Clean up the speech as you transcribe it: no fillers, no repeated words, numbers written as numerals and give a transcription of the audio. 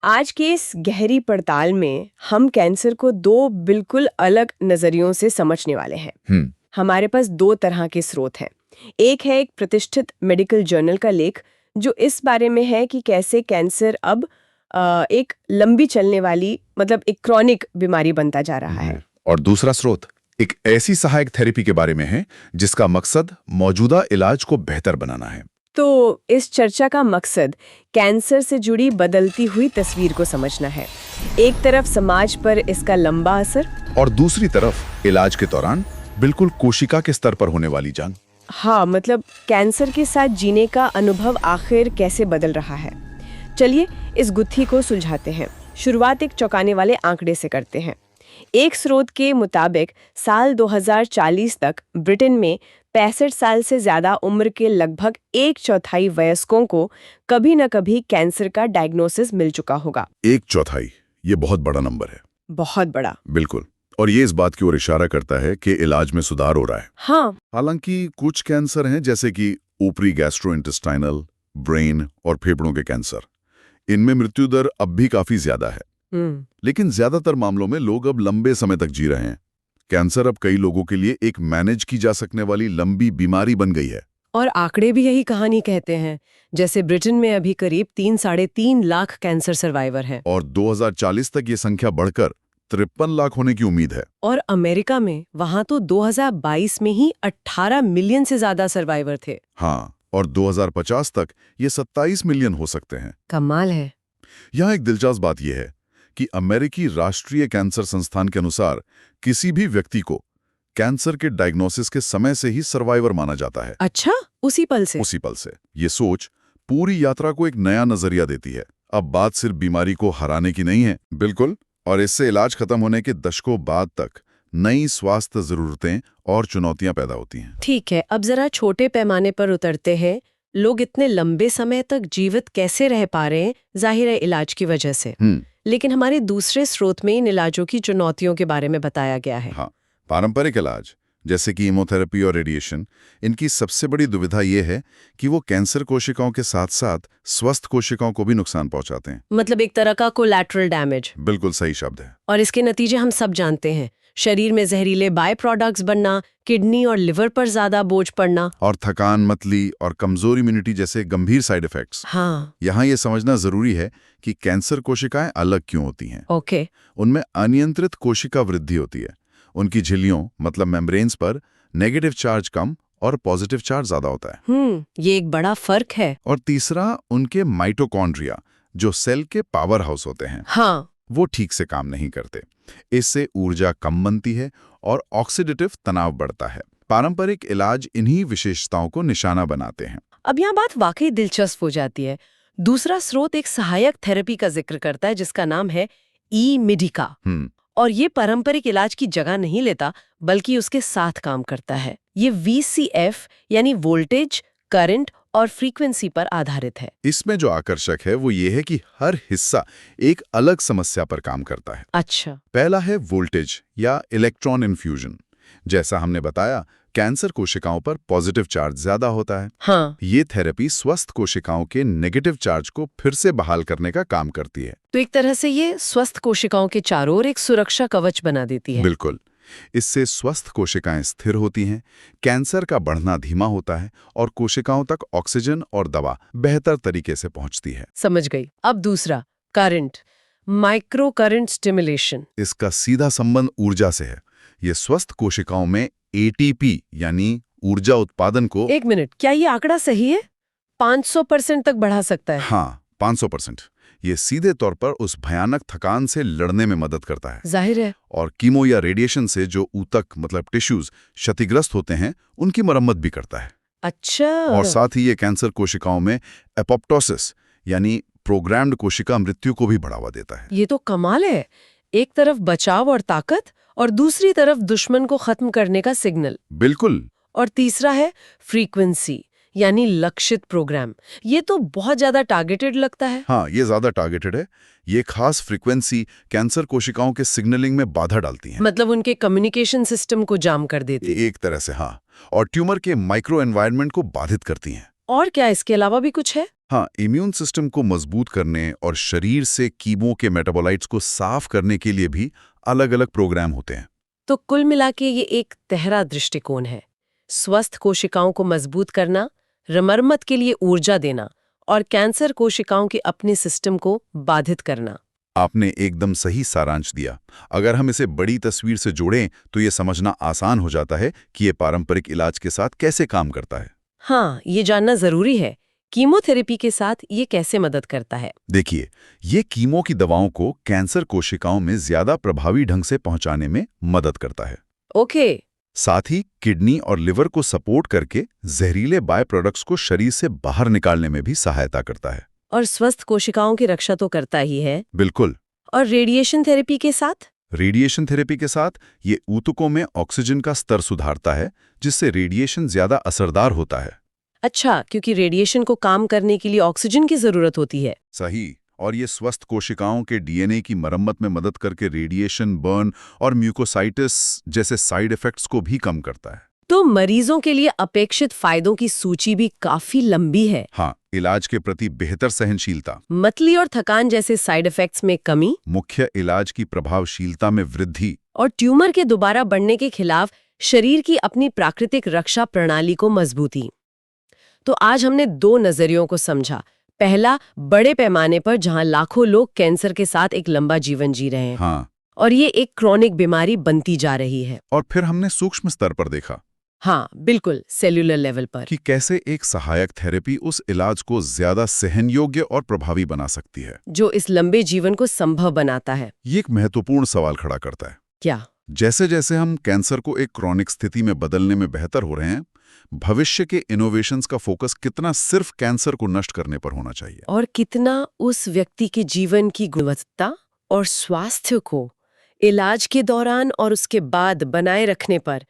आज के इस गहरी पड़ताल में हम कैंसर को दो बिल्कुल अलग नजरियों से समझने वाले हैं। हमारे पास दो तरह के स्रोत हैं। एक है एक प्रतिष्ठित मेडिकल जर्नल का लेख जो इस बारे में है कि कैसे कैंसर अब एक लंबी चलने वाली मतलब एक क्रॉनिक बीमारी बनता जा रहा है। और दूसरा स्रोत एक ऐसी सहायक थेरेपी के बारे में है जिसका मकसद मौजूदा इलाज को बेहतर बनाना है। तो इस चर्चा का मकसद कैंसर से जुड़ी बदलती हुई तस्वीर को समझना है। एक तरफ समाज पर इसका लंबा असर और दूसरी तरफ इलाज के दौरान बिल्कुल कोशिका के स्तर पर होने वाली जंग। हाँ, मतलब कैंसर के साथ जीने का अनुभव आखिर कैसे बदल रहा है। चलिए इस गुत्थी को सुलझाते हैं। शुरुआत एक चौंकाने वाले आंकड़े से करते हैं। एक स्रोत के मुताबिक साल 2040 तक ब्रिटेन में 65 साल से ज्यादा उम्र के लगभग 1/4 वयस्कों को कभी न कभी कैंसर का डायग्नोसिस मिल चुका होगा। 1/4, ये बहुत बड़ा नंबर है। बहुत बड़ा। बिल्कुल। और ये इस बात की ओर इशारा करता है कि इलाज में सुधार हो रहा है। हाँ। हालांकि कुछ कैंसर हैं जैसे कि ऊपरी गैस्ट्रोइंटेस्टाइनल, ब्रेन और फेफड़ों के कैंसर, इनमें मृत्यु दर अब भी काफी ज्यादा है। लेकिन ज्यादातर मामलों में लोग अब लंबे समय तक जी रहे हैं। कैंसर अब कई लोगों के लिए एक मैनेज की जा सकने वाली लंबी बीमारी बन गई है। और आंकड़े भी यही कहानी कहते हैं। जैसे ब्रिटेन में अभी करीब 3-3.5 लाख कैंसर सर्वाइवर हैं। और 2040 तक ये संख्या बढ़कर 53 लाख होने की उम्मीद है। और अमेरिका में वहां तो 2022 में ही 18 मिलियन से ज्यादा सर्वाइवर थे। हाँ, और 2050 तक ये 27 मिलियन हो सकते हैं। कमाल है। यहाँ एक दिलचस्प बात यह है कि अमेरिकी राष्ट्रीय कैंसर संस्थान के अनुसार किसी भी व्यक्ति को कैंसर के डायग्नोसिस के समय से ही सर्वाइवर माना जाता है। अच्छा, उसी पल से? उसी पल से। ये सोच पूरी यात्रा को एक नया नजरिया देती है। अब बात सिर्फ बीमारी को हराने की नहीं है। बिल्कुल। और इससे इलाज खत्म होने के दशकों बाद तक नई स्वास्थ्य जरूरतें और चुनौतियां पैदा होती हैं। ठीक है, अब जरा छोटे पैमाने पर उतरते हैं। लोग इतने लंबे समय तक जीवित कैसे रह पा रहे हैं? जाहिर है इलाज की वजह से। लेकिन हमारे दूसरे स्रोत में इन इलाजों की चुनौतियों के बारे में बताया गया है। हाँ, पारंपरिक इलाज जैसे कि कीमोथेरेपी और रेडिएशन, इनकी सबसे बड़ी दुविधा यह है कि वो कैंसर कोशिकाओं के साथ साथ स्वस्थ कोशिकाओं को भी नुकसान पहुंचाते हैं। मतलब एक तरह का कोलैटरल डैमेज। बिल्कुल सही शब्द है। और इसके नतीजे हम सब जानते हैं। शरीर में जहरीले बाय प्रोडक्ट्स बनना, किडनी और लिवर पर ज्यादा बोझ पड़ना, और थकान, मतली और कमजोर इम्यूनिटी जैसे गंभीर साइड इफेक्ट्स। हाँ। यहाँ ये समझना जरूरी है कि कैंसर कोशिकाएं अलग क्यों होती हैं। ओके। उनमें अनियंत्रित कोशिका वृद्धि होती है। उनकी झिल्लियों मतलब मेम्ब्रेन्स पर नेगेटिव चार्ज कम और पॉजिटिव चार्ज ज्यादा होता है। ये एक बड़ा फर्क है। और तीसरा, उनके माइटोकॉन्ड्रिया जो सेल के पावर हाउस होते हैं, हाँ, वो ठीक से काम नहीं करते। इससे ऊर्जा कम बनती है और ऑक्सीडेटिव तनाव बढ़ता है। पारंपरिक इलाज इन्हीं विशेषताओं को निशाना बनाते हैं। अब यहाँ बात वाकई दिलचस्प हो जाती है। दूसरा स्रोत एक सहायक थेरेपी का जिक्र करता है जिसका नाम है ई-मेडिका। और ये पारंपरिक इलाज की जगह नहीं लेता बल्कि उसके साथ काम करता है। ये VCF यानी वोल्टेज, करंट और फ्रीक्वेंसी पर आधारित है। इसमें जो आकर्षक है वो ये है कि हर हिस्सा एक अलग समस्या पर काम करता है। अच्छा। पहला है वोल्टेज या इलेक्ट्रॉन इन्फ्यूजन। जैसा हमने बताया, कैंसर कोशिकाओं पर पॉजिटिव चार्ज ज्यादा होता है। हाँ। ये थेरेपी स्वस्थ कोशिकाओं के नेगेटिव चार्ज को फिर से बहाल करने का काम करती है। तो एक तरह से ये स्वस्थ कोशिकाओं के चारों ओर एक सुरक्षा कवच बना देती है। बिल्कुल। इससे स्वस्थ कोशिकाएं स्थिर होती हैं, कैंसर का बढ़ना धीमा होता है और कोशिकाओं तक ऑक्सीजन और दवा बेहतर तरीके से पहुंचती है। समझ गई। अब दूसरा, करंट, माइक्रो करंट स्टिमुलेशन। इसका सीधा संबंध ऊर्जा से है। ये स्वस्थ कोशिकाओं में ATP यानी ऊर्जा उत्पादन को। एक मिनट, क्या ये आंकड़ा सही है? 500% तक बढ़ा सकता है? हाँ, 500%। ये सीधे तौर पर उस भयानक थकान से लड़ने में मदद करता है। जाहिर है। और कीमो या रेडिएशन से जो ऊतक मतलब टिश्यूज क्षतिग्रस्त होते हैं, उनकी मरम्मत भी करता है। अच्छा। और साथ ही ये कैंसर कोशिकाओं में एपोप्टोसिस यानी प्रोग्राम्ड कोशिका मृत्यु को भी बढ़ावा देता है। ये तो कमाल है। एक तरफ बचाव और ताकत और दूसरी तरफ दुश्मन को खत्म करने का सिग्नल। बिल्कुल। और तीसरा है फ्रीक्वेंसी यानी लक्षित प्रोग्राम। ये तो बहुत ज्यादा टारगेटेड लगता है। हाँ, ये ज्यादा टारगेटेड है। ये खास फ्रीक्वेंसी कैंसर कोशिकाओं के सिग्नलिंग में बाधा डालती है। मतलब उनके कम्युनिकेशन सिस्टम को जाम कर देती है। एक तरह से हाँ। और ट्यूमर के माइक्रो एनवायरनमेंट को बाधित करती हैं। और क्या इसके अलावा भी कुछ है? हाँ, इम्यून सिस्टम को मजबूत करने और शरीर से कीमो के मेटाबोलाइट्स को साफ करने के लिए भी अलग-अलग प्रोग्राम होते हैं। तो कुल मिला के ये एक गहरा दृष्टिकोण है। स्वस्थ कोशिकाओं को मजबूत करना, रमरमत के लिए ऊर्जा देना और कैंसर कोशिकाओं के अपने सिस्टम को बाधित करना। आपने एकदम सही सारांश दिया। अगर हम इसे बड़ी तस्वीर से जोड़ें तो ये समझना आसान हो जाता है कि ये पारंपरिक इलाज के साथ कैसे काम करता है। हाँ, ये जानना जरूरी है। कीमोथेरेपी के साथ ये कैसे मदद करता है? देखिए, ये कीमो की दवाओं को कैंसर कोशिकाओं में ज्यादा प्रभावी ढंग से पहुंचाने में मदद करता है। ओके। साथ ही किडनी और लिवर को सपोर्ट करके जहरीले बाय प्रोडक्ट्स को शरीर से बाहर निकालने में भी सहायता करता है। और स्वस्थ कोशिकाओं की रक्षा तो करता ही है। बिल्कुल। और रेडिएशन थेरेपी के साथ? रेडिएशन थेरेपी के साथ ये ऊतकों में ऑक्सीजन का स्तर सुधारता है, जिससे रेडिएशन ज्यादा असरदार होता है। अच्छा, क्योंकि रेडिएशन को काम करने के लिए ऑक्सीजन की जरूरत होती है। सही। और ये स्वस्थ कोशिकाओं के डीएनए की मरम्मत में मदद करके रेडिएशन बर्न और म्यूकोसाइटिस जैसे साइड इफेक्ट्स को भी कम करता है। तो मरीजों के लिए अपेक्षित फायदों की सूची भी काफी लंबी है। हाँ, इलाज के प्रति बेहतर सहनशीलता, मतली और थकान जैसे साइड इफेक्ट्स में कमी, मुख्य इलाज की प्रभावशीलता में वृद्धि और ट्यूमर के दोबारा बढ़ने के खिलाफ शरीर की अपनी प्राकृतिक रक्षा प्रणाली को मजबूती। तो आज हमने दो नजरियों को समझा। पहला, बड़े पैमाने पर जहां लाखों लोग कैंसर के साथ एक लंबा जीवन जी रहे हैं। हाँ, और ये एक क्रॉनिक बीमारी बनती जा रही है। और फिर हमने सूक्ष्म स्तर पर देखा हाँ, बिल्कुल, सेल्यूलर लेवल पर कि कैसे एक सहायक थेरेपी उस इलाज को ज्यादा सहनयोग्य और प्रभावी बना सकती है, जो इस लंबे जीवन को संभव बनाता है। ये एक महत्वपूर्ण सवाल खड़ा करता है। क्या? जैसे जैसे हम कैंसर को एक क्रॉनिक स्थिति में बदलने में बेहतर हो रहे हैं, भविष्य के इनोवेशंस का फोकस कितना सिर्फ कैंसर को नष्ट करने पर होना चाहिए और कितना उस व्यक्ति के जीवन की गुणवत्ता और स्वास्थ्य को इलाज के दौरान और उसके बाद बनाए रखने पर